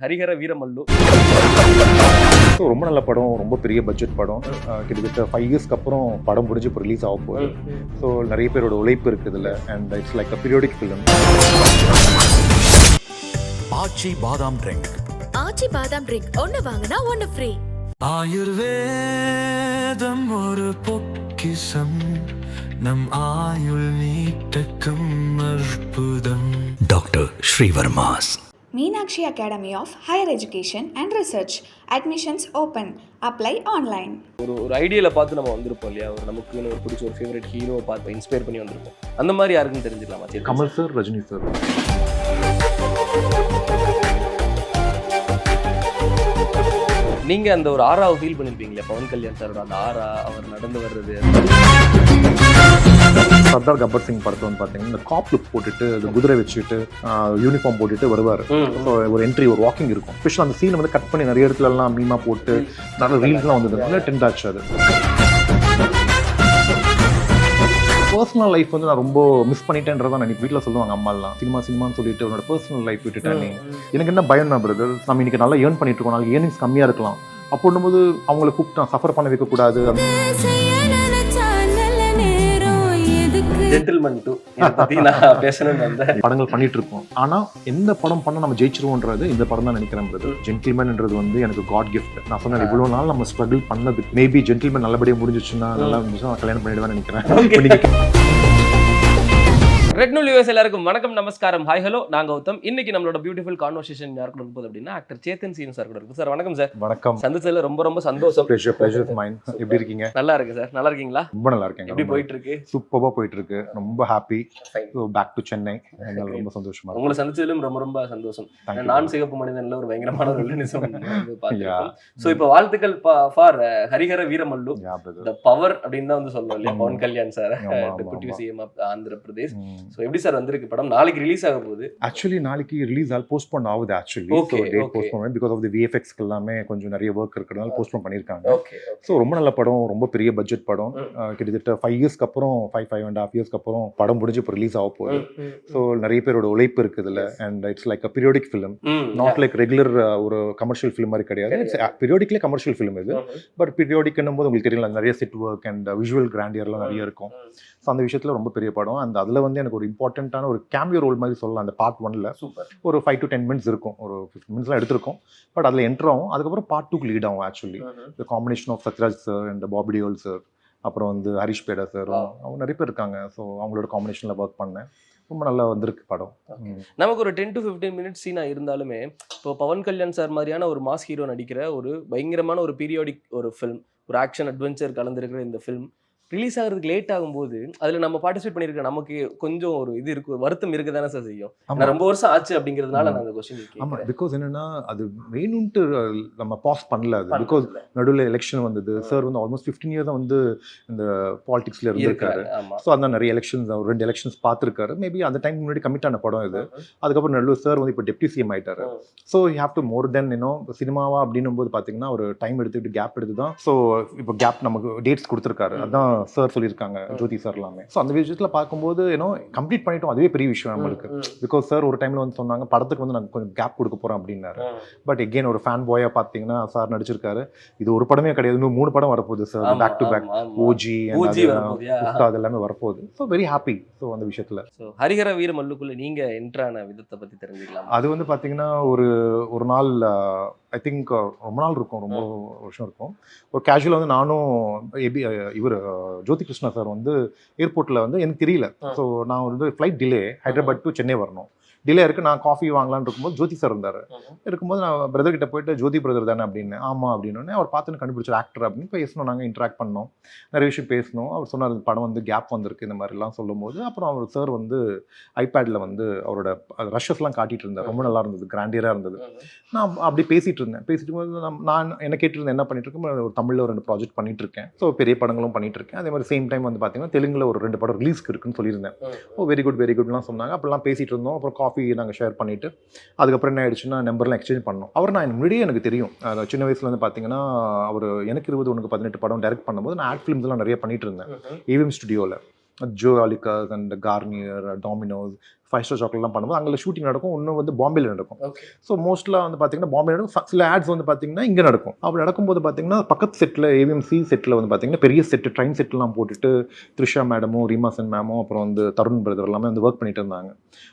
Harihara Veeramallu. So ரொம்ப நல்ல படம், ரொம்ப பெரிய பட்ஜெட் படம். கிட்டத்தட்ட 5 இயர்ஸ்க்கு அப்புறம் படம் முடிஞ்சு இப்போ ரிலீஸ் ஆக போகுது. ஸோ நிறைய பேரோட உழைப்பு இருக்குது இதில். And it's like a periodic film. Aachi badam drink. Aachi badam drink ஒன்னு வாங்கினா ஒன்னு ஃப்ரீ. ஆயுர்வேதம் ஒரு பொக்கிஷம், நம் ஆயுள் நீட்டக்கும் அற்புதம். Doctor Srivarma's. Meenakshi Academy of Higher Education and Research. Admissions open. Apply online. ஒரு ஐடியாவில் பார்த்து நம்ம வந்திருப்போம் இல்லையா, ஒரு நமக்குன்னு ஒரு பிடிச்ச ஒரு ஃபேவரட் ஹீரோவை பார்த்து இன்ஸ்பயர் பண்ணி வந்திருப்போம். அந்த மாதிரி யாருக்குன்னு தெரிஞ்சுக்கலாமா? சரி, கமல் சார், ரஜினி சார். நீங்கள் அந்த ஒரு ஆறாவை ஃபீல் பண்ணியிருப்பீங்களா? பவன் கல்யாண் சாரோட அந்த ஆறா, அவர் நடந்து வர்றது. சர்தார் கப்பர் சிங் படத்தை வந்து பார்த்தீங்கன்னா இந்த காப் லுக் போட்டுட்டு குதிரை வச்சுட்டு யூனிஃபார்ம் போட்டுட்டு வருவார். ஸோ ஒரு என்ட்ரி, ஒரு வாக்கிங் இருக்கும். ஸ்பெஷல் அந்த சீனை வந்து கட் பண்ணி நிறைய இடத்துல எல்லாம் மீமா போட்டு நிறைய ரீல்ஸ்லாம் வந்தது. நல்லா டென்ட் ஆச்சு அது. பர்சனல் லைஃப் வந்து நான் ரொம்ப மிஸ் பண்ணிட்டேன்றதான் எனக்கு வீட்டில் சொல்லுவாங்க அம்மாலாம். சினிமான்னு சொல்லிட்டு உன்னோட பர்சனல் லைஃப் விட்டுட்டேன் நீ. எனக்கு என்ன பயம்னா பிரதர், நம்ம இன்னைக்கு நல்லா ஏர்ன் பண்ணிட்டு இருக்கோம், நாளைக்கு ஏர்னிங்ஸ் கம்மியாக இருக்கலாம். அப்படின்னும்போது அவங்களை கூப்பிட்டு நான் சஃபர் பண்ண வைக்கக்கூடாது. ஜென்டில்மேன் 2 இதை பற்றி நான் பேசணும்னு வந்தேன். படங்கள் பண்ணிட்டு இருக்கோம், ஆனால் எந்த படம் பண்ண நம்ம ஜெயிச்சிருவோன்றது இந்த படம் தான் நினைக்கிறேன் பிரதர். ஜென்டில்மேன்ன்றது வந்து எனக்கு காட் கிஃப்ட். நான் சொன்னேன் இவ்வளோ நாள் நம்ம ஸ்ட்ரகிள் பண்ணது, மேபி ஜென்டில்மேன் நல்லபடியாக முடிஞ்சிச்சுன்னா நல்லா இருந்துச்சுன்னா நான் கல்யாணம் பண்ணிடுவேன் நினைக்கிறேன். ரெட் நியூ வியூவர்ஸ் எல்லாருக்கும் வணக்கம், நமஸ்காரம், ஹாய் ஹலோ. நான் கௌதம். இன்னைக்கு நம்மளோட பியூட்டிஃபுல் கான்வர்சேஷன் யார் கூட இருக்கும் அப்படின்னா ஆக்டர் சேத்தன் சீனு சார் கூட இருக்கும். சார் வணக்கம் சார். வணக்கம். சந்திச்சதுல ரொம்ப ரொம்ப சந்தோஷம். ப்ளஷர் மைன். எப்படி இருக்கீங்க? நல்லா இருக்கு சார். நல்லா இருக்கீங்களா? ரொம்ப நல்லா இருக்கேன். எப்படி போயிட்டு இருக்கு? சூப்பராக போயிட்டு இருக்கு. ரொம்ப ஹாப்பி. Back to Chennai. ரொம்ப சந்தோஷமா உங்களை சந்திச்சதிலும் ரொம்ப ரொம்ப சந்தோஷம். நான் சிகப்பு மனிதன்ல ஒரு பயங்கரமான ஒரு நிமிஷம் பார்த்திருக்கோம். சோ இப்போ வாழ்த்துக்கள் for Harihara Veera Mallu. The power அப்படின்னு தான் வந்து சொல்றோம் இல்லையா, Pawan Kalyan sir, deputy CM of Andhra Pradesh. So எப்படி சார் வந்திருக்கு படம்? நாளைக்கு ரிலீஸ் ஆக போகுது. ஆக்சுவலி நாளைக்கு ரிலீஸ் ஆல் போஸ்ட்போன் ஆகுது. Actually date postpone because of the VFX எல்லாமே கொஞ்சம் நிறைய வர்க் இருக்கிறதுனால போஸ்ட்போன் பண்ணிருக்காங்க. ஸோ ரொம்ப நல்ல படம், ரொம்ப பெரிய பட்ஜெட் படம். கிட்டத்தட்ட 5 இயர்ஸ்க்கு அப்புறம் 5.5 இயர்ஸ்க்கு அப்புறம் படம் முடிஞ்சு இப்போ ரிலீஸ் ஆக போகுது. ஸோ நிறைய பேரோட உழைப்பு இருக்குது இதில். And it's like a periodic film, not like regular ஒரு கமர்ஷியல் ஃபிலிம் மாதிரி கிடையாது. இட்ஸ் பீரியோடிக்லேயே கமர்ஷியல் ஃபிலிம் இது. பட் பீரியோடிக்னும் போது உங்களுக்கு தெரியல, நிறைய செட் ஒர்க் அண்ட் விஷுவல் கிராண்டியர்லாம் நிறைய இருக்கும். ஸோ அந்த விஷயத்தில் ரொம்ப பெரிய படம். அந்த அதில் வந்து எனக்கு ஒரு இம்பார்ட்டண்ட்டான ஒரு கேமியோ ரோல் மாதிரி சொல்லலாம். அந்த பார்ட் 1ல ஒரு 5 to 10 மினிட்ஸ் இருக்கும், ஒரு 15 மினிட்ஸ்லாம் எடுத்திருக்கும். பட் அதில் என்டர் ஆகும். அதுக்கப்புறம் பார்ட் 2க்கு லீட் ஆகும். Actually the combination of Sathyaraj sir and Bobby Deol sir, அப்புறம் வந்து ஹரிஷ் பேடா சார், அவங்க நிறைய பேர் இருக்காங்க. ஸோ அவங்களோட காம்பினேஷனில் ஒர்க் பண்ணேன். ரொம்ப நல்லா வந்திருக்கு படம். நமக்கு ஒரு 10 to 15 மினிட்ஸ் சீனா இருந்தாலுமே இப்போ பவன் கல்யாண் சார் மாதிரியான ஒரு மாஸ் ஹீரோ நடிக்கிற ஒரு பயங்கரமான ஒரு பீரியோடிக் ஒரு ஃபிலிம், ஒரு ஆக்ஷன் அட்வென்ச்சர் கலந்துருக்கிற இந்த ஃபிலிம் ரிலீஸ் ஆகிறதுக்கு லேட் ஆகும்போது அதில் நம்ம பார்ட்டிசிபேட் பண்ணியிருக்க நமக்கு கொஞ்சம் ஒரு இது இருக்கு, வருத்தம் இருக்கு தானே சார் செய்யும். நான் ரொம்ப வருஷம் ஆச்சு அப்படிங்கிறதுனால நான் அந்த கொஸ்டின் கேட்கிறேன். ஆமாம், பிகாஸ் என்னன்னா அது வேணும்ட்டு நம்ம பாஸ் பண்ணல. அது பிகாஸ் நடுவில் எலெக்ஷன் வந்தது. சார் வந்து ஆல்மோஸ்ட் 15 இயர்ஸ் தான் வந்து இந்த பாலிடிக்ஸ்ல இருந்திருக்காரு. ஸோ அந்த நிறைய எலெக்ஷன்ஸ், 2 எலெக்ஷன்ஸ் பார்த்துருக்காரு. மேபி அந்த டைம் முன்னாடி கமிட் ஆன படம் இது. அதுக்கப்புறம் நடுவில் சார் வந்து இப்போ டெப்டி சிஎம் ஆயிட்டாரு. So you have to more then சினிமாவா அப்படின்னும் போது பார்த்தீங்கன்னா ஒரு டைம் எடுத்துக்கிட்டு கேப் எடுத்து தான். ஸோ இப்போ கேப் நமக்கு டேட்ஸ் கொடுத்துருக்காரு. அதான் சார் சொல்லியிருக்காங்க, ஜோதி சார் எல்லாமே. ஸோ அந்த விஷயத்தில் பார்க்கும்போது கம்ப்ளீட் பண்ணிட்டோம். அதுவே பெரிய விஷயம் நம்மளுக்கு. பிகாஸ் சார் ஒரு டைமில் வந்து சொன்னாங்க படத்துக்கு வந்து நான் கொஞ்சம் கேப் கொடுக்க போகிறேன் அப்படின்னாரு. பட் எகெயின் ஒரு ஃபேன் பாயாக பார்த்தீங்கன்னா சார் நடிச்சிருக்காரு. இது ஒரு படமே கிடையாது, இன்னும் 3 படம் வரப்போகுது sir. Back to back OG அது எல்லாமே வரப்போகுது. So very happy. ஸோ அந்த விஷயத்தில் ஹரிஹர வீரமல்லுக்குள்ள நீங்க என்ட்ரான விதத்தை பற்றி தெரிஞ்சுக்கலாம். அது வந்து பார்த்தீங்கன்னா ஒரு நாள் ஐ திங்க் ரொம்ப நாள் இருக்கும், ரொம்ப வருஷம் இருக்கும். ஒரு கேஷுவலாக வந்து நானும் இவர் ஜோதி கிருஷ்ணா சார் வந்து ஏர்போர்ட்டில் வந்து எனக்கு தெரியல. ஸோ நான் வந்து flight delay, Hyderabad to Chennai வரணும். டிலே இருக்குது. நான் காஃபி வாங்கலான்னு இருக்கும்போது ஜோதி சார் இருந்தார். இருக்கும்போது நான் பிரதர் கிட்ட போயிட்டு ஜோதி பிரதர் தானே அப்படின்னு. ஆமாம் அப்படின்னு அவர் பார்த்துன்னு கண்டுபிடிச்ச ஆக்டர் அப்படின்னு பேசணும். நாங்கள் இன்ட்ராக்ட் பண்ணோம், நிறைய விஷயம் பேசணும். அவர் சொன்னார் படம் வந்து கேப் வந்திருக்கு இந்த மாதிரிலாம் சொல்லும்போது. அப்புறம் அவர் சார் வந்து ஐபேடில் வந்து அவரோட ரஷ்ஷஸ்லாம் காட்டிகிட்டு இருந்தார். ரொம்ப நல்லா இருந்தது, கிராண்டியராக இருந்தது. நான் அப்படி பேசிகிட்டு போது நான் என்ன கேட்டிருந்தேன், என்ன பண்ணிட்டு இருக்கேன், ஒரு தமிழில் ஒரு 2 ப்ராஜெக்ட் பண்ணிட்டு இருக்கேன். ஸோ பெரிய படங்களும் பண்ணிட்டு இருக்கேன். அதே மாதிரி சேம் டைம் வந்து பார்த்தீங்கன்னா தெலுங்குல ஒரு 2 படம் ரிலீஸ்க்கு இருக்குன்னு சொல்லியிருந்தேன். வெரி குட்லாம் சொன்னாங்க. அப்படிலாம் பேசிகிட்டு இருந்தோம். அப்புறம் காஃபி நாங்கள் ஷேர் பண்ணிவிட்டு அதுக்கப்புறம் என்ன ஆயிடுச்சுன்னா நம்பர்லாம் எக்ஸ்சேஞ்ச் பண்ணோம். அவர் நான் முன்னாடியே எனக்கு தெரியும். சின்ன வயசுல வந்து பார்த்தீங்கன்னா அவர் எனக்கு 20 18 படம் டைரக்ட் பண்ணும்போது நான் ஆட் ஃபிலிம்ஸ்லாம் நிறைய பண்ணிட்டு இருந்தேன். ஏவிஎம் ஸ்டுடியோவில். Joy Alukkas and Garnier, Domino's, 5 star சாக்லேட்லாம் பண்ணும்போது அங்கே ஷூட்டிங் நடக்கும், இன்னும் வந்து பாம்பேல நடக்கும். ஓகே. ஸோ மோஸ்ட்லாக வந்து பார்த்தீங்கன்னா பாம்பே நடக்கும், சில ஆட்ஸ் வந்து பார்த்தீங்கன்னா இங்கே நடக்கும். அப்படி நடக்கும்போது பார்த்தீங்கன்னா பக்கத்து செட்டில் ஏவிஎம்சி செட்டில் வந்து பார்த்தீங்கன்னா பெரிய செட்டு ட்ரெயின் செட்லாம் போட்டுட்டு த்ரிஷா மேடமும் ரீமா சென் மேமும் அப்புறம் வந்து தருண் பிரதர் எல்லாமே வந்து ஒர்க் பண்ணிட்டு இருந்தாங்க.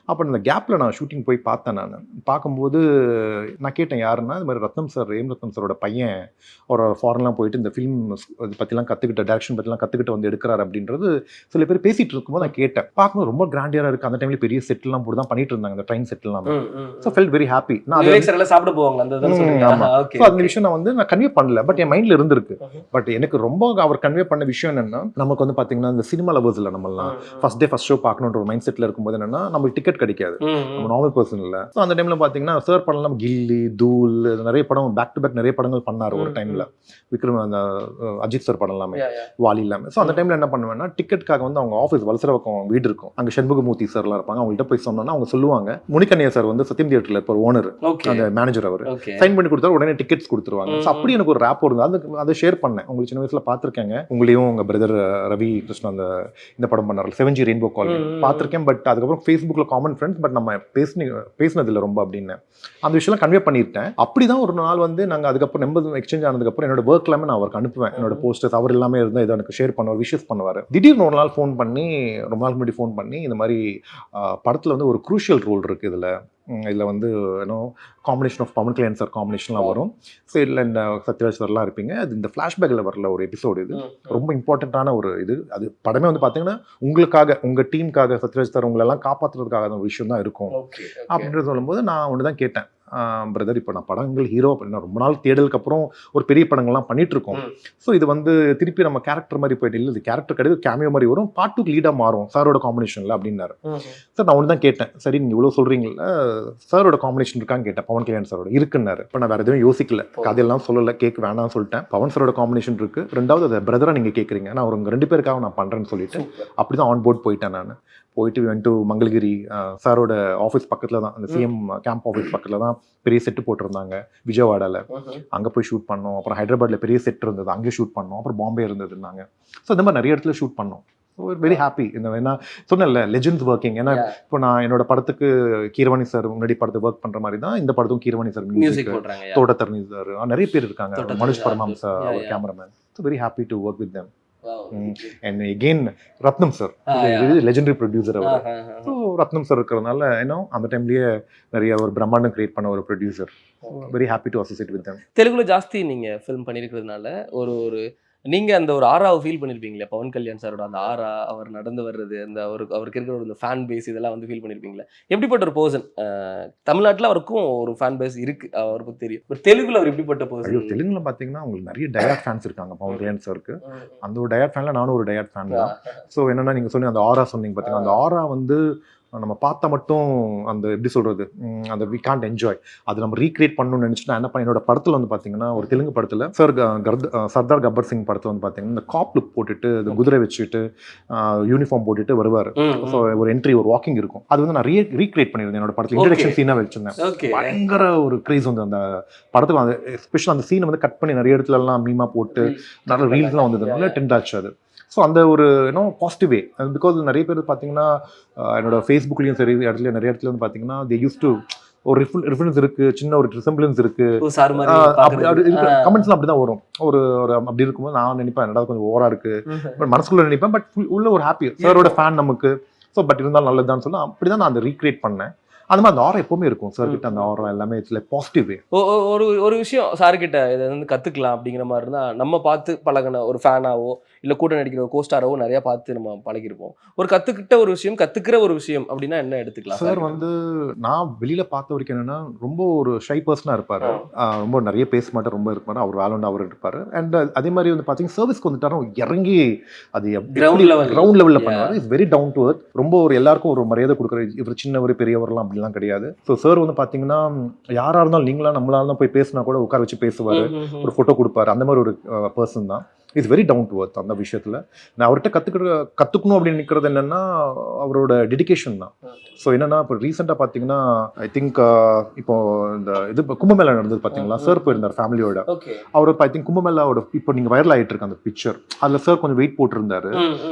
அப்போ இந்த கேப்பில் நான் ஷூட்டிங் போய் பார்த்தேன். நான் பார்க்கும்போது நான் கேட்டேன் யாருன்னா, இது மாதிரி ரத்னம் சார், ரத்னம் சாரோட பையன் ஒரு ஃபாரின்லாம் போயிட்டு இந்த ஃபிலிம் பற்றிலாம் கற்றுக்கிட்ட, டேரக்ஷன் பற்றிலாம் கற்றுக்கிட்டு வந்து எடுக்கிறார் அப்படின்றது சில பேர் பேசிகிட்டு இருக்கும்போது நான் கேட்டேன். பார்க்கும்போது ரொம்ப கிராண்டியராக இருக்குது. அந்த டைமில் பெரிய செட்லாம் போட்டு தான் பண்ணிட்டு இருந்தாங்க, அந்த ட்ரெயின் செட்லாம். So felt very happy. நான் சாப்பிட போவாங்க அந்த விஷயம் நான் வந்து நான் கன்வே பண்ணல, பட் என் மைண்டில் இருந்திருக்கு. பட் எனக்கு ரொம்ப அவர் கன்வே பண்ண விஷயம் என்னன்னா, நமக்கு வந்து பார்த்தீங்கன்னா இந்த சினிமா லவர்ஸ் இல்லை நம்மளாம், ஃபர்ஸ்ட் டே ஃபர்ஸ்ட் ஷோ பார்க்கணுன்ற ஒரு மைண்ட் செட்டில் இருக்கும்போது என்னன்னா நமக்கு டிக்கெட் கிடைக்காது, நம்ம நார்மல் பர்சன் இல்லை. ஸோ அந்த டைமில் பார்த்தீங்கன்னா சார் படம் கில்லி, தூள், நிறைய படம் பேக் டு பேக் நிறைய படங்கள் பண்ணார் ஒரு டைமில். விக்ரம், அந்த அஜித் சார் படம் எல்லாமே, வாலி எல்லாமே. ஸோ அந்த டைமில் என்ன பண்ணுவேன்னா, டிக்கெட்டுக்காக வந்து அவங்க ஆஃபீஸ் வலசரவக்கம் வீடு இருக்கும், அங்கே சண்முகமூர்த்தி சார்லாம் இருப்பாங்க. அவங்கள்ட்ட போய் சொன்னோன்னா அவங்க சொல்லுவாங்க, முனிகண்ணையா சார் வந்து சத்யம் தியேட்டரில் இருப்பார், ஓனர், அந்த மேனேஜர், அவர் சைன் பண்ணி கொடுத்தாரு, உடனே டிக்கெட்ஸ் கொடுத்துருவாங்க. ஸோ அப்படி எனக்கு ஒரு ரேப் இருந்தது. அதுக்கு அதை ஷேர் பண்ணேன். உங்களுக்கு சின்ன வயசுல பார்த்துருக்கேங்க, உங்களையும் உங்கள் பிரதர் ரவி கிருஷ்ணன் அந்த இந்த படம் பண்ணார் 7G ரெயின்போ காலனி பார்த்துருக்கேன். பட் அதுக்கப்புறம் ஃபேஸ்புக்கில் காமன் ஃப்ரெண்ட்ஸ், பட் நம்ம பேசினதில்லை ரொம்ப அப்படின்னு அந்த விஷயம்லாம் கன்வே பண்ணியிருக்கேன். அப்படிதான் ஒரு நாள் வந்து நாங்கள் அதுக்கப்புறம் நம்பர் எக்ஸ்சேஞ்ச் ஆனதுக்கப்புறம் என்னோட ஒர்க் எல்லாமே நான் அவருக்கு அனுப்புவேன், என்னோட போஸ்டர்ஸ் அவர் எல்லாமே இருந்தால் இதை எனக்கு ஷேர் பண்ணுவார், விஷஸ் பண்ணுவார். திடீர்னு ஒரு நாள் ஃபோன் பண்ணி, ரொம்ப நாள் முன்னாடி ஃபோன் பண்ணி, இந்த மாதிரி படத்தில் வந்து ஒரு க்ரூஷியல் ரோல் இருக்குது, இதில் வந்து ஏன்னோ combination of Pawan Kalyan sir காம்பினேஷன்லாம் வரும், ஸோ இதில் இந்த சத்யராஜ் சார்லாம் இருப்பீங்க, அது இந்த ஃப்ளாஷ்பேக்கில் வரல ஒரு எபிசோடு, இது ரொம்ப இம்பார்ட்டண்ட்டான ஒரு இது. அது படமே வந்து பார்த்தீங்கன்னா உங்களுக்காக, உங்கள் டீமுக்காக, சத்யராஜ் சார் உங்களெல்லாம் காப்பாற்றுறதுக்காக ஒரு விஷயம் தான் இருக்கும் அப்படின்றது சொல்லும்போது நான் ஒன்று தான் கேட்டேன், பிரதர் இப்போ நான் படங்கள் ஹீரோ அப்படின்னா ரொம்ப நாள் தேடலுக்கு அப்புறம் ஒரு பெரிய படங்கள்லாம் பண்ணிட்டு இருக்கோம், ஸோ இது வந்து திருப்பி நம்ம கேரக்டர் மாதிரி போயிட்டு இல்லை, இது கேரக்டர் கிடையாது, கேமியோ மாதிரி வரும், பார்ட் 2 லீடாக மாறும் சாரோட காம்பினேஷனில் அப்படின்னாரு. சார் நான் ஒன்று தான் கேட்டேன், சரி நீங்கள் இவ்வளோ சொல்கிறீங்களா, சாரோட காம்பினேஷன் இருக்கான்னு கேட்டேன். பவன் கல்யாண் சாரோட இருக்குன்னாரு. இப்போ நான் வேறு எதுவும் யோசிக்கல, கதையெல்லாம் சொல்லலை, கேட்க வேணாம்னு சொல்லிட்டேன். பவன் சாரோட காம்பினேஷன் இருக்கு, ரெண்டாவது அதை பிரதராக நீங்கள் கேட்குறீங்க, நான் ஒரு 2 பேருக்காக நான் பண்ணுறேன்னு சொல்லிட்டு அப்படி தான் ஆன் போர்ட் போயிட்டேன். நான் போயிட்டு வென்ட் டு மங்கள்கிரி, சாரோட ஆஃபீஸ் பக்கத்தில் தான், அந்த சிஎம் கேம்ப் ஆஃபீஸ் பக்கத்தில் தான் பெரிய செட்டு போட்டிருந்தாங்க விஜயவாடாவில், அங்கே போய் ஷூட் பண்ணோம். அப்புறம் ஹைதராபாத்தில் பெரிய செட் இருந்தது, அங்கே ஷூட் பண்ணோம். அப்புறம் பாம்பே இருந்ததுன்னாங்க. ஸோ இந்த மாதிரி நிறைய இடத்துல ஷூட் பண்ணோம். So very happy. இந்த ஏன்னா சொன்னேன்ல லெஜெண்ட்ஸ் ஒர்க்கிங், ஏன்னா இப்போ நான் என்னோட படத்துக்கு கீரவாணி சார் முன்னாடி படத்துக்கு ஒர்க் பண்ணுற மாதிரி தான் இந்த படத்துக்கும் Keeravani sir music, Thota Tharani sir, நிறைய பேர் இருக்காங்க, மனுஷ் பரமஹம்சா அவர் cameraman. So very happy to work with them. And again Ratnam sir legendary producer அவர். ஸோ ரத்னம் சார் இருக்கிறதுனால ஏன்னா அந்த டைம்லயே நிறைய ஒரு பிரம்மாண்டம் கிரியேட் பண்ண ஒரு producer. Very happy to associate with them. தெலுங்குல ஜாஸ்தி நீங்க ஃபிலிம் பண்ணிருக்கிறதுனால ஒரு நீங்க அந்த ஒரு ஆராவை ஃபீல் பண்ணிருப்பீங்களே, பவன் கல்யாண் சாரோட அந்த ஆரா, அவர் நடந்து வர்றது, அந்த அவருக்கு இருக்கிற ஒரு ஃபேன் பேஸ், இதெல்லாம் வந்து ஃபீல் பண்ணிருப்பீங்களா? எப்படிப்பட்ட ஒரு பர்சன்? தமிழ்நாட்டில் அவருக்கும் ஒரு ஃபேன் பேஸ் இருக்கு, அவருக்கு தெரியும். பட் தெலுங்குல அவர் எப்படிப்பட்ட பர்சன்? தெலுங்குல பாத்தீங்கன்னா உங்களுக்கு நிறைய டயட் ஃபேன்ஸ் இருக்காங்க பவன் கல்யாண் சாருக்கு. அந்த ஒரு டயட் ஃபேன்ல நானும் ஒரு டயட் ஃபேன் தான். ஸோ என்னன்னா நீங்க சொன்னீங்க அந்த ஆரா சொன்னீங்க பாத்தீங்கன்னா, அந்த ஆரா வந்து நம்ம பார்த்தா மட்டும் அந்த எப்படி சொல்றது, அந்த வி கான்ட் என்ஜாய், அது நம்ம ரீக்ரியேட் பண்ணணும்னு நினைச்சுட்டு என்ன பண்ண, என்னோட படத்துல வந்து பாத்தீங்கன்னா ஒரு தெலுங்கு படத்துல சர்தார் கப்பர் சிங் படத்துல வந்து பாத்தீங்கன்னா இந்த காப் லுக் போட்டுட்டு, இந்த குதிரை வச்சுட்டு, யூனிஃபார்ம் போட்டுட்டு வருவாரு. ஸோ ஒரு என்ட்ரி, ஒரு வாக்கிங் இருக்கும். அது வந்து நான் ரீக்ரியேட் பண்ணியிருந்தேன் என்னோட படத்துல, இன்ட்ரடக்ஷன் சீனா வச்சிருந்தேன். பயங்கர ஒரு கிரேஸ் வந்து அந்த படத்துக்கு. அந்த எஸ்பெஷல் அந்த சீனை வந்து கட் பண்ணி நிறைய இடத்துல எல்லாம் மீமா போட்டு நிறைய ரீல்ஸ்லாம் வந்தது, நல்லா டென்ட் ஆச்சு அது. ஸோ அந்த ஒரு பாசிட்டிவ் வே, பிகாஸ் நிறைய பேர் பார்த்தீங்கன்னா என்னோட ஃபேஸ்புக்லேயும் சரி இடத்துல நிறைய இடத்துல வந்து பார்த்தீங்கன்னா தே யூஸ் டு ஒரு ரிஃபரன்ஸ் இருக்கு, சின்ன ஒரு ரிசம்பிளன்ஸ் இருக்கு, கமெண்ட்ஸ்லாம் அப்படிதான் வரும். ஒரு அப்படி இருக்கும்போது நான் நினைப்பேன் என்னடா கொஞ்சம் ஓவரா இருக்கு, பட் மனசுக்குள்ள நினைப்பேன், பட் உள்ள ஒரு ஹாப்பி, சாரோட ஃபேன் நமக்கு. ஸோ பட் இருந்தாலும் நல்லதுதான் சொல்ல அப்படிதான் நான் அதை ரீக்ரியேட் பண்ணேன். அந்த மாதிரி அந்த ஆரா எப்பவுமே இருக்கும் சார் கிட்ட, அந்த ஆரா எல்லாமே இட்ஸ் லைக் பாசிட்டிவ் வே. ஒரு விஷயம் சார் கிட்ட இதை வந்து கத்துக்கலாம் அப்படிங்கிற மாதிரி இருந்தா, நம்ம பார்த்து பழகின ஒரு ஃபேனாவோ இல்லை கூட நடிக்கிற ஒரு கோஸ்டாரோ நிறைய பார்த்து நம்ம பழகிருப்போம். ஒரு கத்துக்கிட்ட ஒரு விஷயம், கத்துக்கிற ஒரு விஷயம் அப்படின்னா என்ன எடுத்துக்கலாம் சார்? வந்து நான் வெளியில பார்த்த வரைக்கும் என்னன்னா ரொம்ப ஒரு ஷை பர்சனா இருப்பாரு, ரொம்ப நிறைய பேச மாட்டார், ரொம்ப இருப்பாரு, அவர் வேலை அவர் இருப்பாரு. அண்ட் அதே மாதிரி வந்து பாத்தீங்கன்னா சர்வீஸ்க்கு வந்துட்டாரும் இறங்கி அது கிரவுண்ட் லெவல்ல பண்ணுவாரு. It's very down to earth. ரொம்ப ஒரு எல்லாருக்கும் ஒரு மரியாதை கொடுக்குற, இவர் சின்னவர் பெரியவர்லாம் அப்படிலாம் கிடையாது. ஸோ சார் வந்து பாத்தீங்கன்னா யாரா இருந்தாலும் நீங்களா நம்மளால தான் போய் பேசினா கூட உட்கார வச்சு பேசுவாரு, ஒரு போட்டோ கொடுப்பாரு, அந்த மாதிரி ஒரு பர்சன் தான். இஸ் வெரி டவுன் டு அர்த் அந்த விஷயத்தில். நான் அவர்கிட்ட கற்றுக்கணும் அப்படின்னு நிற்கிறது என்னென்னா அவரோட டெடிகேஷன் தான். ஸோ என்னென்னா இப்போ ரீசெண்டாக பார்த்தீங்கன்னா ஐ திங்க் இப்போ இந்த இது கும்பமேளா நடந்தது பார்த்தீங்களா, சார் போயிருந்தார் ஃபேமிலியோட. அவர் ஐ திங்க் கும்பமேளாவோட இப்போ நீங்கள் வைரல் ஆகிட்டு இருக்கு அந்த பிக்சர். அதில் சார் கொஞ்சம் வெயிட் போட்டிருந்தாரு.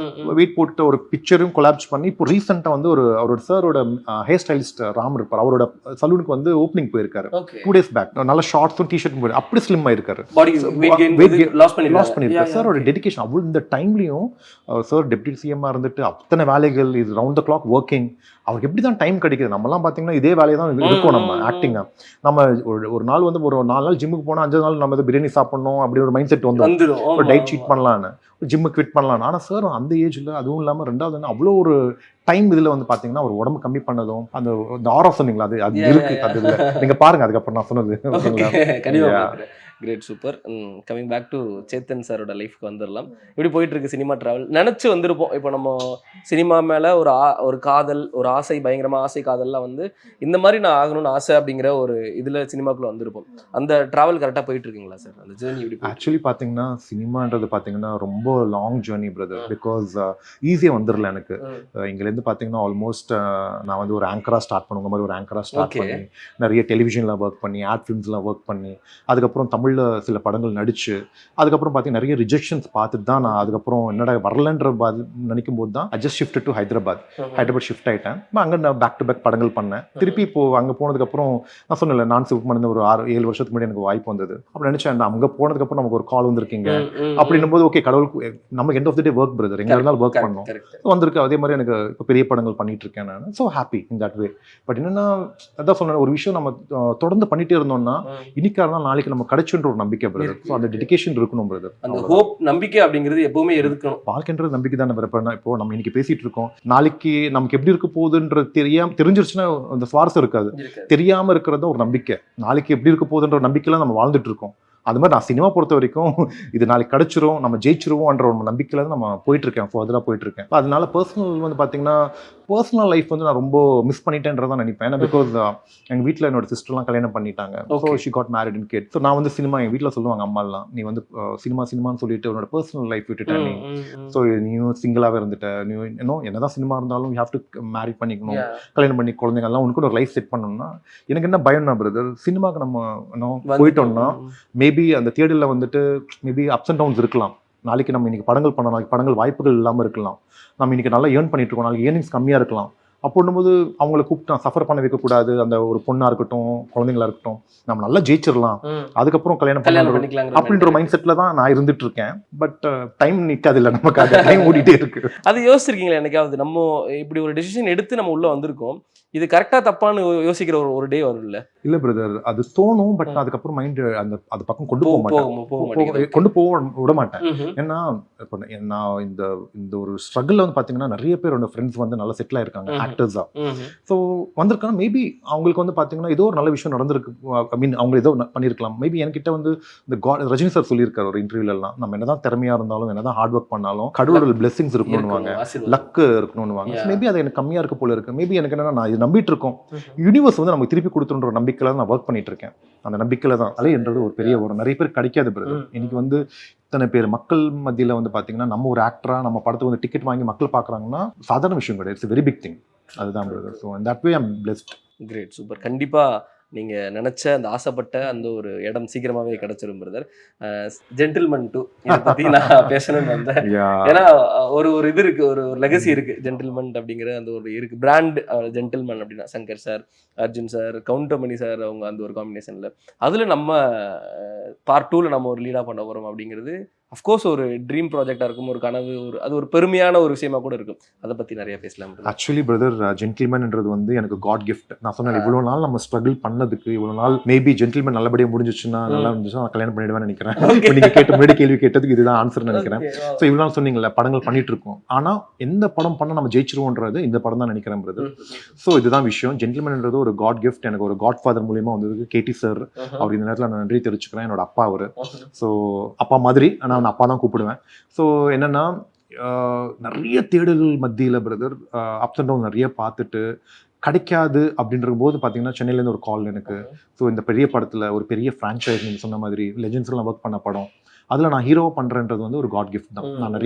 வெயிட் போட்டு ஒரு பிக்சரும் கொலாப்ஸ் பண்ணி இப்போ ரீசெண்டாக வந்து அவரோட சாரோட ஹேர் ஸ்டைலிஸ்ட் ராம் இருப்பார், அவரோட சலூனுக்கு வந்து ஓப்பனிங் போயிருக்காரு 2 days பேக். நல்ல ஷார்ட்ஸும் டிஷர்ட்டும் போய் அப்படி ஸ்லிம் ஆயிருக்காரு, லாஸ் பண்ணிருக்காரு. சாரோட டெடிகேஷன் அவ்வளோ இந்த டைம்லையும் சார் டெப்யூட்டி சிஎம்மாக இருந்துட்டு அத்தனை வேலைகள், இது ரவுண்ட் த கிளாக் ஒர்க்கிங். அவருக்கு எப்படி தான் டைம் கிடைக்குது? நம்மலாம் பார்த்தீங்கன்னா இதே வேலையை தான் இருக்கும் நம்ம ஆக்டிங்காக. நம்ம ஒரு நாள் வந்து ஒரு 4 நாள் ஜிம்முக்கு போனால் 5 நாள் நம்ம பிரியாணி சாப்பிடணும் அப்படி ஒரு மைண்ட் செட் வந்து ஒரு டயட் சீட் பண்ணலான்னு, ஜிம்மு குவிட் பண்ணலான்னு. ஆனால் சார் அந்த ஏஜில் அதுவும் இல்லாமல் ரெண்டாவது அவ்வளோ ஒரு டைம் இதில் வந்து பார்த்தீங்கன்னா ஒரு உடம்பு கம்மி பண்ணதும் அந்த ஆரா சொன்னீங்களா, அது இருக்கு. அது இல்லை நீங்கள் பாருங்க அதுக்கப்புறம் நான் சொன்னது. Great, super. Coming back to Chetan சாரோட லைஃப்க்கு வந்துடலாம். இப்படி போயிட்டு இருக்கு சினிமா டிராவல். நினச்சி வந்திருப்போம் இப்போ நம்ம சினிமா மேலே ஒரு காதல், ஒரு ஆசை, பயங்கரமாக ஆசை காதல்லாம் வந்து இந்த மாதிரி நான் ஆகணும்னு ஆசை அப்படிங்கிற ஒரு இதில் சினிமாக்குள்ளே வந்திருப்போம். அந்த டிராவல் கரெக்டாக போயிட்டு இருக்குங்களா சார்? அந்த ஜேர்னி இப்படி ஆக்சுவலி பார்த்தீங்கன்னா சினிமான்றது பார்த்தீங்கன்னா ரொம்ப லாங் ஜேர்னி பிரதர். பிகாஸ் ஈஸியாக வந்துடல எனக்கு. இங்கேருந்து பார்த்தீங்கன்னா ஆல்மோஸ்ட் நான் வந்து ஒரு ஆங்கராக ஸ்டார்ட் பண்ணுங்க மாதிரி ஒரு ஆங்கராக ஸ்டார்ட் பண்ணி நிறைய டெலிவிஷனில் ஒர்க் பண்ணி ஆட் ஃபிலிம்ஸ்லாம் ஒர்க் பண்ணி அதுக்கப்புறம் தமிழில் சில படங்கள் நடிச்சு அதுக்கப்புறம் பார்த்தீங்கன்னா நிறைய ரிஜெக்ஷன்ஸ் பார்த்துட்டு தான் நான் அதுக்கப்புறம் என்னடா வரலன்ற நினைக்கும் போது தான் just shift to Hyderabad shift ஆகிட்டேன். அங்கே நான் பேக் டு பேக் படங்கள் பண்ணேன். திருப்பி இப்போ அங்கே போனதுக்கப்புறம் நான் சொன்னேன் நான் ஷிஃப்ட் பண்ணது ஒரு 6-7 வருஷத்துக்கு முன்னாடி எனக்கு வாய்ப்பு வந்தது. அப்படி நினச்சேன் அங்கே போனதுக்கப்புறம் நமக்கு ஒரு கால் வந்திருக்கீங்க அப்படின்னும் போது ஓகே கடவுளுக்கு நமக்கு end of the day work brother, எங்கே இருந்தாலும் ஒர்க் பண்ணோம் வந்திருக்கு. அதே மாதிரி எனக்கு இப்போ பெரிய படங்கள் பண்ணிட்டு இருக்கேன் நான். So happy in that way. But என்னன்னா அதான் சொன்னேன், ஒரு விஷயம் நம்ம தொடர்ந்து பண்ணிட்டே இருந்தோம்னா இன்னைக்கா இருந்தாலும் நாளைக்கு நம்ம கிடைச்சுன்ற ஒரு நம்பிக்கை பிரதர். ஸோ அந்த டெடிகேஷன் இருக்கணும் பிரதர். அந்த ஹோப், நம்பிக்கை அப்படிங்கிறது எப்பவுமே இருக்கணும். வாழ்க்கைன்றது நம்பிக்கை தானே பிரதர். இப்போ நம்ம இன்னைக்கு பேசிட்டு இருக்கோம், நாளைக்கு நமக்கு எப்படி இருக்க போகுதுன்றது தெரிஞ்சிருச்சுன்னா அந்த சுவாரஸ்யம் இருக்காது. தெரியாம இருக்கிறது ஒரு நம்பிக்கை. நாளைக்கு எப்படி இருக்க போகுதுன்ற ஒரு நம்பிக்கையில நம்ம வாழ்ந்துட்டு இருக்கோம். அது மாதிரி நான் சினிமா பொறுத்த வரைக்கும் இது நாளைக்கு கிடைச்சிரும், நம்ம ஜெயிச்சிருவோம்ன்ற ஒரு நம்பிக்கையில தான் நம்ம போயிட்டு இருக்கேன், ஃபர்தராக போயிட்டு இருக்கேன். அதனால பர்சனல் வந்து பார்த்தீங்கன்னா பர்சனல் லைஃப் வந்து நான் ரொம்ப மிஸ் பண்ணிட்டேன்றதான் நினைப்பேன். ஏன்னா பிகாஸ் எங்கள் வீட்டில் என்னோட சிஸ்டர்லாம் கல்யாணம் பண்ணிட்டாங்க. So she got married in kid. So நான் வந்து சினிமா எங்கள் வீட்டில் சொல்லுவாங்க அம்மாலாம், நீ வந்து சினிமான்னு சொல்லிட்டு உன்னோட பர்சனல் லைஃப் விட்டுட்டேன் நீ. ஸோ நீயும் சிங்கிளாகவே இருந்துட்ட, நீ இன்னும் என்னதான் சினிமா இருந்தாலும் யூ ஹேவ் டு மேரி பண்ணிக்கணும், கல்யாணம் பண்ணி குழந்தைங்கள்லாம் உனக்கு ஒரு லைஃப் செட் பண்ணணும்னா எனக்கு என்ன பயம்னா பிரதர், சினிமாவுக்கு நம்ம போயிட்டோம்னா மேபி அந்த தியேட்டரில் வந்துட்டு மேபி அப்ஸ் அண்ட் டவுன்ஸ் இருக்கலாம். நாளைக்கு நம்ம இன்னைக்கு படங்கள் பண்ணலாம், நாளைக்கு படங்கள் வாய்ப்புகள் இல்லாமல் இருக்கலாம். நம்ம இன்னைக்கு நல்லா ஏர்ன் பண்ணிட்டு இருக்கோம், நாளைக்கு ஏர்னிங்ஸ் கம்மியாக இருக்கலாம். அப்போன்னும்போது அவங்கள கூப்பிட்டு சஃபர் பண்ண வைக்கக்கூடாது. அந்த ஒரு பொண்ணாக இருக்கட்டும் குழந்தைங்களா இருக்கட்டும், நம்ம நல்லா ஜெயிச்சிடலாம், அதுக்கப்புறம் கல்யாணம் பண்ணிக்கலாம் அப்படின்ற ஒரு மைண்ட் செட்டில் தான் நான் இருந்துட்டு இருக்கேன். பட் டைம் நிற்காது, இல்லை நமக்கு அது டைம் ஓடிட்டே இருக்கு. அது யோசிச்சிருக்கீங்களா என்னைக்காவது? நம்ம இப்படி ஒரு டெசிஷன் எடுத்து நம்ம உள்ள வந்திருக்கோம், இது கரெக்டா தப்பான்னு யோசிக்கிற ஒரு டே வரும் இல்ல? இல்ல பிரதர், அது தோணும். பட் அதுக்கப்புறம் மைண்ட் அது பக்கம் கொண்டு போக மாட்டேன், கொண்டு போக விட மாட்டேன். ஏன்னா இப்போ நான் இந்த ஒரு ஸ்ட்ரகிள் வந்து பாத்தீங்கன்னா நிறைய பேர் ஃப்ரெண்ட்ஸ் வந்து நல்லா செட்டில் ஆயிருக்காங்க ஆக்டர்ஸா. ஸோ வந்திருக்காங்க. மேபி அவங்களுக்கு வந்து பாத்தீங்கன்னா ஏதோ ஒரு நல்ல விஷயம் நடந்திருக்கு. ஐ மீன் அவங்க ஏதோ பண்ணிருக்கலாம். மேபி என்கிட்ட வந்து இந்த ரஜினி சார் சொல்லியிருக்காரு ஒரு இன்டர்வியூல எல்லாம், நம்ம என்னதான் திறமையா இருந்தாலும் என்னதான் ஹார்ட் ஒர்க் பண்ணாலும் கடவுளோட பிளெஸிங்ஸ் இருக்கணும்னுவாங்க, லக்கு இருக்கணும்னுவாங்க. மேபி அது எனக்கு கம்மியா இருக்க போல இருக்கு. மேபி எனக்கு என்னன்னா நான் இது நம்பிட்டு இருக்கோம், யூனிவர்ஸ் வந்து நமக்கு திருப்பி கொடுத்துன்ற ஒரு நம்பிக்கையில நான் ஒர்க் பண்ணிட்டு இருக்கேன். அந்த நம்பிக்கையில தான் அலைன்றது ஒரு பெரிய ஒரு நிறைய பேர் கிடைக்காது பிரதர். இன்னைக்கு வந்து இத்தனை பேர் மக்கள் மத்தியில வந்து பாத்தீங்கன்னா நம்ம ஒரு ஆக்டரா நம்ம படத்துக்கு வந்து டிக்கெட் வாங்கி மக்கள் பாக்குறாங்கன்னா சாதாரண விஷயம் கிடையாது. It's very big thing. அதுதான் brother. So in that way I am blessed. Great, super. கண்டிப்பா நீங்க நினைச்ச அந்த ஆசைப்பட்ட அந்த ஒரு இடம் சீக்கிரமாவே கிடைச்சிரும் பிரதர். ஜென்டில்மேன் 2 இதை பத்தி நான் பேசணும்னு வந்தேன். ஏன்னா ஒரு இது இருக்கு, ஒரு லெகசி இருக்கு ஜென்டில்மேன் அப்படிங்கிற அந்த ஒரு இருக்கு பிராண்ட். ஜென்டில்மேன் அப்படின்னா Shankar sir, Arjun sir, Goundamani sir அவங்க அந்த ஒரு காம்பினேஷன்ல அதுல நம்ம பார்ட் 2ல நம்ம ஒரு லீடா பண்ண போறோம் அப்படிங்கிறது அஃப்கோர்ஸ் ஒரு ட்ரீம் ப்ராஜெக்டாக இருக்கும், ஒரு கனவு, அது ஒரு பெருமையான ஒரு விஷயமா கூட இருக்கும். அதை பற்றி நிறைய பேசலாம். ஆக்சுவலி பிரதர், ஜென்டில்மேன்ன்றது வந்து எனக்கு காட் கிஃப்ட். நான் சொன்னேன் இவ்வளோ நாள் நம்ம ஸ்ட்ரகிள் பண்ணதுக்கு, இவ்வளோ நாள் மேபி ஜென்டில்மேன் நல்லபடியாக முடிஞ்சிச்சுன்னா நல்லா இருந்துச்சுன்னா நான் கல்யாணம் பண்ணிடுவேன்னு நினைக்கிறேன். நீங்கள் கேட்ட முன்னாடி கேள்வி கேட்டதுக்கு இதுதான் ஆன்சர் நினைக்கிறேன். ஸோ இவ்வளோ நாள் சொன்னீங்கல்ல படங்கள் பண்ணிட்டு இருக்கோம், ஆனால் எந்த படம் பண்ணால் நம்ம ஜெயிச்சிருவோன்றது இந்த படம் தான் நினைக்கிறேன் பிரதர். ஸோ இதுதான் விஷயம். ஜென்டில்மேன்ன்றது ஒரு காட் கிஃப்ட். எனக்கு ஒரு காட் ஃபாதர் மூலியமாக வந்ததுக்கு கேடி சார், அவர் இந்த நேரத்தில் நான் நன்றி தெரிவிச்சுக்கிறேன். என்னோட அப்பா அவர். ஸோ அப்பா மாதிரி ஆனால் நான் அப்பா தான் கூப்பிடுவேன். ஸோ என்னன்னா நிறைய தேடல்கள் மத்தியில் பிரதர் அப்ஸ் அண்ட் டவுன் நிறைய பார்த்துட்டு கிடைக்காது அப்படின்ற போது பார்த்தீங்கன்னா சென்னையிலேருந்து ஒரு கால் எனக்கு. ஸோ இந்த பெரிய படத்தில் ஒரு பெரிய ஃப்ரான்ச்சைஸ் நீங்கள் சொன்ன மாதிரி லெஜெண்ட்ஸ்லாம் ஒர்க் பண்ண படம், அதில் நான் ஹீரோவை பண்ணுறேன்றது வந்து ஒரு காட் கிஃப்ட் தான். நான்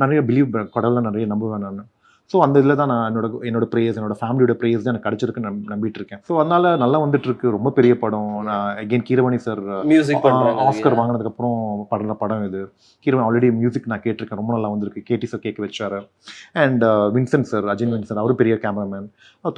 நிறைய பிலீவ் கடவுளை நிறைய நம்புவேன் நான். ஸோ அந்த இதில் தான் நான் என்னோட ப்ரேயர்ஸ், என்னோட ஃபேமிலியோட ப்ரேயர்ஸ் தான் எனக்கு கிடச்சிருக்குன்னு நம்பிட்டு இருக்கேன். ஸோ அதனால நல்லா வந்துட்டு இருக்கு. ரொம்ப பெரிய படம். நான் again Keeravani sir music Oscar வாங்கினதுக்கப்புறம் படுற படம் இது. கீரவாணி ஆல்ரெடி மியூசிக் நான் கேட்டிருக்கேன், ரொம்ப நல்லா வந்திருக்கு. கேடி சார் கேட்க வச்சாரு. And Vincent sir, Ajin Vincent, அவரு பெரிய cameraman.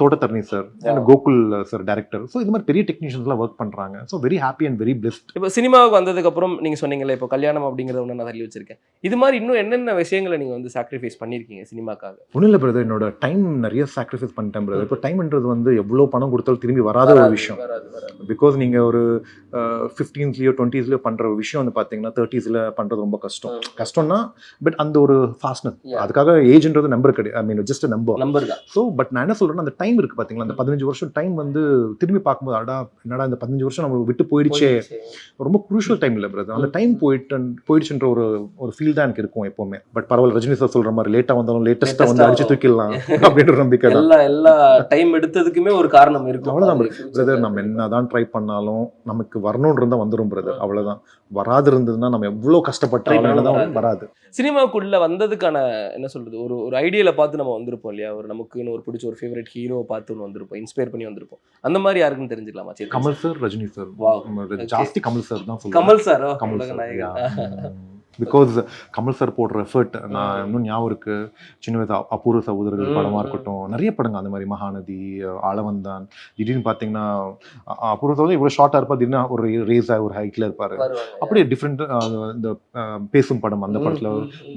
Thota Tharani sir and Gokul sir director. So இது மாதிரி பெரிய டெக்னீஷியன்ஸ்லாம் ஒர்க் பண்ணுறாங்க. So very happy and very blessed. இப்போ சினிமாவுக்கு வந்ததுக்கப்புறம் நீங்கள் சொன்னீங்களே இப்போ கல்யாணம் அப்படிங்கிறத ஒன்று நான் தள்ளி வச்சிருக்கேன். இது மாதிரி இன்னும் என்னென்ன விஷயங்களை நீங்கள் வந்து சாக்ரிஃபைஸ் பண்ணியிருக்கீங்க சினிமாக்காக? ஒன்றும் இல்லை பிரதர், என்னோட டைம் நிறைய சாக்ரிஃபைஸ் பண்ணிட்டேன் பிரதர். இப்போ டைம்ன்றது வந்து எவ்வளோ பணம் கொடுத்தாலும் திரும்பி வராத ஒரு விஷயம். பிகாஸ் நீங்கள் ஒரு 15ஸ்லையோ 20ஸ்லையோ பண்ணுற ஒரு விஷயம் வந்து பார்த்தீங்கன்னா 30ஸ்ல பண்ணுறது ரொம்ப கஷ்டம்னா. பட் அந்த ஒரு ஃபாஸ்ட்னஸ், அதுக்காக ஏஜ்ன்றது நம்பர் கிடையாது. ஐ மீன் ஜஸ்ட் நம்பர் தான். ஸோ பட் நான் என்ன சொல்கிறேன்னா, அந்த டைம் இருக்குது பார்த்தீங்களா, அந்த 15 வருஷம் டைம் வந்து திரும்பி பார்க்கும்போது என்னடா இந்த 15 வருஷம் நம்ம விட்டு போயிடுச்சே, ரொம்ப குரூஷியல் டைம் இல்லை பிரதர். அந்த டைம் போயிடுச்சுன்ற ஒரு ஃபீல் தான் எனக்கு இருக்கும் எப்போவுமே. பட் பரவாயில்ல, ரஜினி சார் சொல்கிற மாதிரி லேட்டாக வந்தாலும் லேட்டஸ்ட்டாக வந்து அடிச்சு தூக்கிடலாம் அப்படின்ற நம்பிக்கை. எல்லா டைம் எடுத்ததுக்குமே ஒரு காரணம் இருக்கு. அவ்வளோதான் பிரதர். நம்ம என்னதான் ட்ரை பண்ணாலும் நமக்கு வரணும்னு இருந்தால் வந்துடும் பிரதர். அவ்வளோதான். வராது இருந்ததுன்னா நம்ம எவ்வளோ கஷ்டப்பட்டாலும் தான் வராது. சினிமாக்குள்ள வந்ததுக்கான என்ன சொல்றது, ஒரு ஐடியால பார்த்து நம்ம வந்திருப்போம் இல்லையா, ஒரு நமக்குன்னு ஒரு பிடிச்ச ஒரு ஃபேவரட் ஹீரோவை பார்த்து ஒன்று வந்திருப்போம், இன்ஸ்பயர் பண்ணி வந்திருப்போம். அந்த மாதிரி யாருக்குன்னு தெரிஞ்சுக்கலாமா? சரி, கமல் சார், ரஜினி சார். ஜாஸ்தி கமல் சார் தான் சொல்லுவேன். Kamal sir, Kamal sir. Because Kamal sir போடுற எஃபர்ட் நான் இன்னும் ஞாபகம் இருக்கு. சின்ன வயசு அபூர்வ சகோதரர்கள் படமா இருக்கட்டும், நிறைய படங்கள் அந்த மாதிரி, மகாநதி, ஆளவந்தான். திடீர்னு பார்த்தீங்கன்னா அபூர்வ சகோதரர் இவ்வளோ ஷார்ட்டாக இருப்பார், திடீர்னு ஒரு ரேஸ் ஆகி ஒரு ஹைட்ல இருப்பாரு. அப்படியே டிஃப்ரெண்ட். இந்த பேசும் படம், அந்த படத்தில்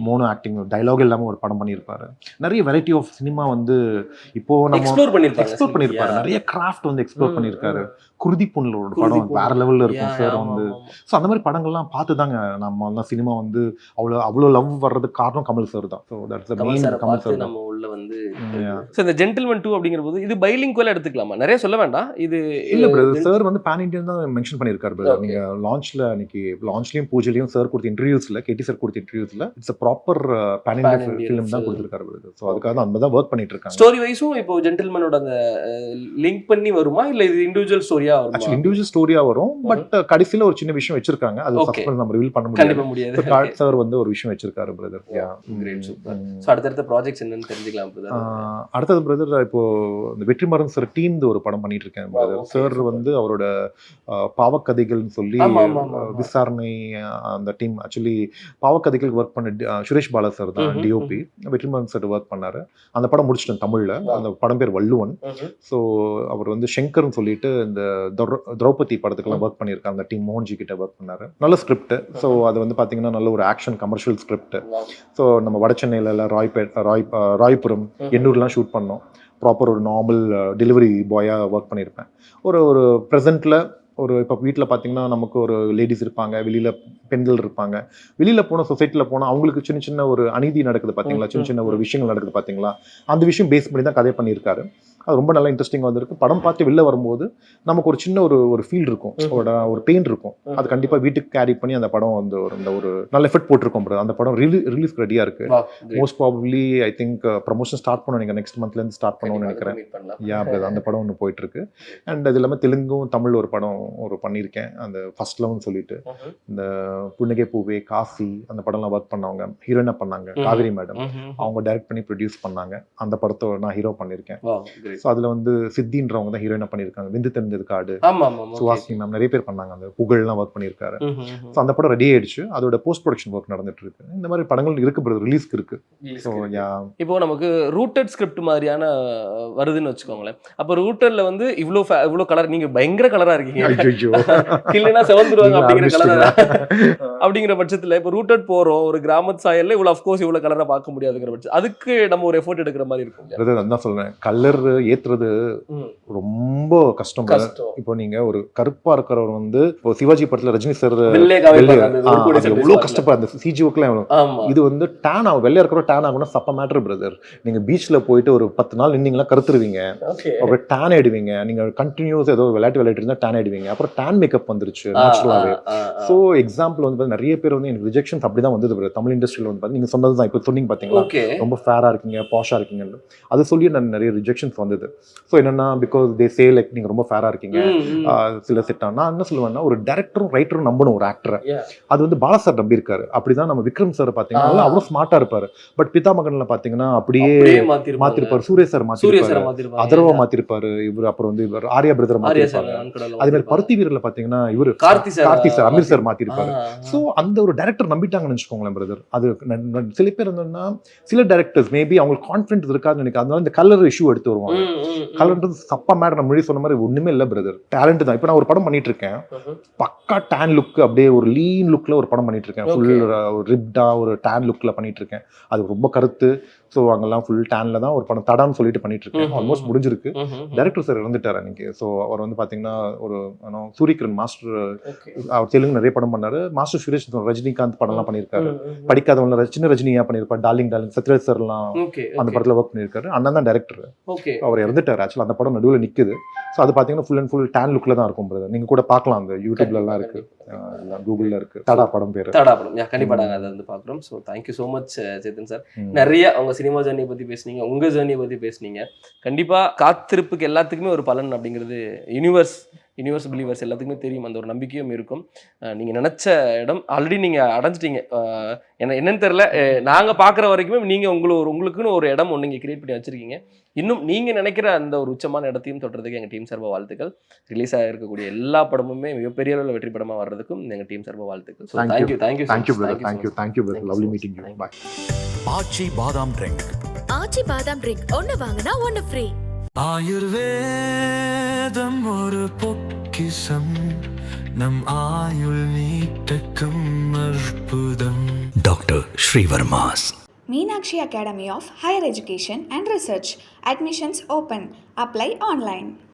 மோனோ ஆக்டிங், டைலாக் இல்லாமல் ஒரு படம் பண்ணியிருப்பாரு. நிறைய வெரைட்டி ஆஃப் சினிமா வந்து இப்போ நம்ம எக்ஸ்ப்ளோர் பண்ணியிருப்பாரு. நிறைய கிராஃப்ட் வந்து எக்ஸ்ப்ளோர் பண்ணியிருக்காரு. குருதி புண்ணில் ஒரு படம் வேற லெவலில் இருக்கும் சார் வந்து. ஸோ அந்த மாதிரி படங்கள்லாம் பார்த்து தாங்க நம்ம வந்து சினிமா வந்து அவ்வளோ லவ் வர்றதுக்கு காரணம் கமல் சார் தான். So that's the main. Kamal sir நம்ம உள்ள வந்து. ஸோ இந்த ஜென்டில்மேன் 2 அப்படிங்கிற போது இது பைலிங்குவலா எடுத்துக்கலாமா? நிறைய சொல்ல வேண்டாம். இது இல்லை பிரதர், சார் வந்து பேன் இண்டியன் தான் மென்ஷன் பண்ணியிருக்காரு பிரதர். நீங்கள் லான்ச்லேயும் பூஜையிலையும் சார் கொடுத்த இன்டர்வியூஸில், கேடி சார் கொடுத்த இன்டர்வியூஸில் it's a proper pan Indian film தான் கொடுத்துருக்காரு பிரதர். ஸோ அதுக்காக தான் அந்த தான் ஒர்க் பண்ணிட்டு இருக்காங்க. ஸ்டோரி வைஸும் இப்போ ஜென்டில்மேனோட அந்த லிங்க் பண்ணி வருமா, இல்லை இது இண்டிவிஜுவல் ஸ்டோரியா? ஆக்சுவலி இண்டிவிஜுவல் ஸ்டோரியா வரும். பட் கடைசியில் ஒரு சின்ன விஷயம் வச்சிருக்காங்க. அது சஸ்பென்ஸ் நம்ம ரிவீல் பண்ண முடியாது. காட் சார் வந்து ஒரு விஷயம் வச்சிருக்காரு பிரதர். Great, super. சோ அடுத்த ப்ராஜெக்ட்ஸ் என்னன்னு தெரிஞ்சுக்கலாம் பிரதர். அடுத்தது பிரதர், இப்போ இந்த வெற்றிமாறன் சார் டீம் ஒரு படம் பண்ணிட்டு இருக்கேன் பிரதர். சார் வந்து அவரோட பாவக்கதைகள்னு சொல்லி விசாரணை அந்த டீம், ஆக்சுவலி பாவக்கதைகள் ஒர்க் பண்ண சுரேஷ் பாலா சார் தான் டிஓபி. வெற்றிமாறன் சார் ஒர்க் பண்ணாரு. அந்த படம் முடிச்சிட்டேன் தமிழ்ல. அந்த படம் பேர் வள்ளுவன். ஸோ அவர் வந்து சங்கர்னு சொல்லிட்டு இந்த திரௌபதி படத்துக்கெல்லாம் ஒர்க் பண்ணியிருக்காங்க. அந்த டீம் மோகன்ஜி கிட்ட ஒர்க் பண்ணாரு. நல்ல ஸ்கிரிப்ட். ஸோ அது வந்து பார்த்தீங்கன்னா நல்ல ஒரு ஆக்ஷன் கமர்ஷியல் ஸ்கிரிப்ட். ஸோ நம்ம வட சென்னையில ராய்புரம், எண்ணூர்லாம் ஷூட் பண்ணோம். ப்ராப்பர் ஒரு நார்மல் டெலிவரி பாயாக ஒர்க் பண்ணியிருப்பேன். ஒரு ப்ரெசென்ட்டில் இப்போ வீட்டில் பார்த்தீங்கன்னா நமக்கு ஒரு லேடிஸ் இருப்பாங்க, வெளியில் பெண்கள் இருப்பாங்க. வெளியில் போனால் சொசைட்டியில் போனால் அவங்களுக்கு சின்ன சின்ன ஒரு அநீதி நடக்குது பார்த்தீங்களா, சின்ன சின்ன ஒரு விஷயங்கள் நடக்குது பார்த்தீங்களா, அந்த விஷயம் பேஸ் பண்ணி தான் கதை பண்ணியிருக்காரு. அது ரொம்ப நல்லா இன்ட்ரெஸ்டிங்காக வந்திருக்கு. படம் பார்த்து வெளில வரும்போது நமக்கு ஒரு சின்ன ஒரு ஃபீல் இருக்கும், ஒரு பெயின் இருக்கும். அது கண்டிப்பாக வீட்டுக்கு கேரி பண்ணி அந்த படம் வந்து ஒரு நல்ல எஃபர்ட் போட்டிருக்கோம். அந்த படம் ரிலீஸ் ரெடியாக இருக்கு. Most probably I think promotion start பண்ணணும். நீங்கள் நெக்ஸ்ட் மந்த்லேருந்து ஸ்டார்ட் பண்ணணும்னு நினைக்கிறேன். அந்த படம் ஒன்று போயிட்டு இருக்கு. அண்ட் அது இல்லாமல் தெலுங்கும் தமிழ் ஒரு படம் பண்ணியிருக்கேன். அந்த ஃபர்ஸ்ட் லவ்னு சொல்லிட்டு, இந்த புன்னகை பூவே, காசி, அந்த படம்லாம் ஒர்க் பண்ணவங்க ஹீரோயினா பண்ணாங்க, காவேரி மேடம். அவங்க டைரக்ட் பண்ணி ப்ரொடியூஸ் பண்ணாங்க. அந்த படத்தை நான் ஹீரோ பண்ணியிருக்கேன். ஸோ அதில் வந்து சித்தின்றவங்க தான் ஹீரோயினா பண்ணியிருக்காங்க. விந்து தெரிஞ்சது காடு, சுவாசினி மேம், நிறைய பேர் பண்ணாங்க. அந்த புகழ்லாம் ஒர்க் பண்ணியிருக்காரு. ஸோ அந்த படம் ரெடி ஆயிடுச்சு. அதோட போஸ்ட் ப்ரொடக்ஷன் ஒர்க் நடந்துட்டு இருக்கு. இந்த மாதிரி படங்கள் இருக்கு, ரிலீஸ்க்கு இருக்கு. ஸோ இப்போ நமக்கு ரூட்டட் ஸ்கிரிப்ட் மாதிரியான வருதுன்னு வச்சுக்கோங்களேன். அப்போ ரூட்டட்ல வந்து இவ்வளோ கலர், நீங்க பயங்கர கலரா இருக்கீங்க, இல்லைன்னா செவந்துருவாங்க அப்படிங்கிற கலரா. அப்படிங்கிற பட்சத்தில் இப்போ ரூட்டட் போறோம் ஒரு கிராமத்து சாயல்ல இவ்வளோ அஃப்கோர்ஸ் இவ்வளோ கலரா பார்க்க முடியாதுங்கிற பட்சம், அதுக்கு நம்ம ஒரு எஃபோர்ட் எடுக்கிற மாதிரி இருக்கும். அதான் சொல்றேன், கலர் ஏத்துறது ரொம்ப கஷ்டம். இப்போ நீங்க ஒரு கருப்பா இருக்கிறவர் வந்து சிவாஜி படத்துல ரஜினி சார் எவ்வளவு கஷ்டப்பா அந்த சிஜி ஒர்க்லாம். இது வந்து டேன் ஆகும், வெள்ளையா இருக்கிற டேன் ஆகும்னா சப்ப மேட்டர் பிரதர். நீங்க பீச்ல போயிட்டு ஒரு 10 நாள் நின்னீங்களா கருத்துருவீங்க, அப்புறம் டேன் ஆயிடுவீங்க. நீங்க கண்டினியூஸ் ஏதோ விளையாட்டு இருந்தா டேன் ஆயிடுவீங்க. அப்புறம் டேன் மேக்கப் வந்துருச்சு நேச்சுரலாவே. ஸோ எக்ஸாம்பிள் வந்து நிறைய பேர் வந்து எனக்கு ரிஜெக்ஷன்ஸ் அப்படி தான் வந்தது bro. தமிழ் இண்டஸ்ட்ரியில் வந்து பார்த்தீங்கன்னா நீங்கள் சொன்னது தான் இப்போ சொன்னீங்க பார்த்தீங்களா, ஓகே. ரொம்ப ஃபேராக இருக்கீங்க, பாஷாக இருக்கீங்கன்னு. அதை சொல்லி நான் நிறைய ரிஜெக்ஷன்ஸ் வந்தது. ஸோ என்னென்னா பிகாஸ் தே சே லைக் நீங்கள் ரொம்ப ஃபேராக இருக்கீங்க, சில செட் ஆனால் என்ன சொல்லுவேன்னா, ஒரு டேரக்டரும் ரைட்டரும் நம்பணும் ஒரு ஆக்டரை. அது வந்து பாலா சார் நம்பி இருக்காரு. அப்படிதான் நம்ம விக்ரம் சார் பார்த்தீங்கன்னா அவ்வளோ ஸ்மார்ட்டாக இருப்பார். பட் பிதாமகனில் பார்த்தீங்கன்னா அப்படியே மாத்திருப்பாரு. சூரிய சார் மாத்திருப்பாரு, அதர்வா மாத்திருப்பாரு இவர். அப்புறம் வந்து இவர் ஆர்யா பிரதர் மாத்திருப்பாரு. அதே மாதிரி பருத்தி வீரர்ல பாத்தீங்கன்னா இவர் கார்த்தி சார், அமீர் சார் மாத்திருப்பாரு. சோ அந்த ஒரு டைரக்டர் நம்பிட்டாங்கன்னு வச்சுக்கோங்களேன் பிரதர். அது சில பேர் என்னன்னா, சில டைரக்டர்ஸ் மேபி அவங்களுக்கு கான்ஃபிடன்ஸ் இருக்காதுன்னு நினைக்கிறேன். அதனால இந்த கலர் இஷ்யூ எடுத்து வருவாங்க. கலர்ன்றது சப்பா மேடம், நம்ம முன்னாடி சொன்ன மாதிரி ஒண்ணுமே இல்ல பிரதர், டேலண்ட் தான். இப்போ நான் ஒரு படம் பண்ணிட்டு இருக்கேன், பக்கா டேன் லுக், அப்படியே ஒரு லீன் லுக்ல ஒரு படம் பண்ணிட்டு இருக்கேன். ஃபுல் ரிப்டா ஒரு டேன் லுக்ல பண்ணிட்டு இருக்கேன். அது ரொம்ப கருத்து. ஸோ அங்கெல்லாம் ஃபுல் டேன்ல தான் ஒரு படம் தடான்னு சொல்லிட்டு பண்ணிட்டு இருக்கேன். ஆல்மோஸ்ட் முடிஞ்சிருக்கு. டைரக்டர் சார் இறந்துட்டார் அன்னைக்கு. ஸோ அவர் வந்து பாத்தீங்கன்னா ஒரு சூரியகிரண் மாஸ்டர், அவர் தெலுங்கு நிறைய படம் பண்ணாரு. மாஸ்டர் சுரேஷ், ரஜினிகாந்த் படம்லாம் பண்ணியிருக்காரு. படிக்காதவங்க சின்ன ரஜினியா பண்ணியிருப்பாரு, டார்லிங் சத்யராஜ் சார்லாம் அந்த படத்துல ஒர்க் பண்ணியிருக்காரு. அண்ணன் தான் டைரக்டர். அவர் இறந்துட்டார் ஆக்சுவலா. அந்த படம் நடுவில் நிக்குது. ஸோ அது பாத்தீங்கன்னா ஃபுல் அண்ட் ஃபுல் டேன் லுக்ல தான் இருக்கும் பிரதர். நீங்க கூட பார்க்கலாம், அந்த யூடியூப்ல எல்லாம் இருக்கு, கூகுள்ல இருக்கு. தடா படம் பேரு, தடா படம். கண்டிப்பா நாங்க அதை வந்து பாக்குறோம். So thank you so much Chetan sir. நிறைய அவங்க சினிமா ஜேர்னியை பத்தி பேசுனீங்க, உங்க ஜேர்னியை பத்தி பேசுனீங்க. கண்டிப்பா காத்திருப்புக்கு எல்லாத்துக்குமே ஒரு பலன் அப்படிங்கிறது யூனிவர்ஸ் பிலீவர்ஸ் எல்லாத்துக்குமே தெரியும். அந்த ஒரு நம்பிக்கையும் இருக்கும். நீங்க நினைச்ச இடம் ஆல்ரெடி நீங்க அடைஞ்சிட்டீங்க. என்னன்னு தெரியல, நாங்க பாக்குற வரைக்குமே நீங்க உங்களுக்குன்னு ஒரு இடம் ஒன்று நீங்க கிரியேட் பண்ணி வச்சிருக்கீங்க. இன்னும் நீங்க நினைக்கிற அந்த ஒரு உச்சமான இடத்தையும் தொட்டுறதுக்கு எங்க டீம் சார்பாக வாழ்த்துக்கள். ரிலீஸ் ஆகிருக்கக்கூடிய எல்லா படமுமே மிகப்பெரிய அளவில் வெற்றி படமா வர்றதுக்கும் எங்க டீம் சார்பாக வாழ்த்துக்கள். Thank you brother. Lovely meeting you. Bye. Aachi badam drink. Aachi badam drink ஒன்னு வாங்கினா ஒன்னு ஃப்ரீ. ஆயுர்வேதம் ஒரு பொக்கிஷம், நம் ஆயுள் நீட்டக்கும் அற்புதம். Doctor Srivarma's. Meenakshi Academy of Higher Education and Research. Admissions open. Apply online.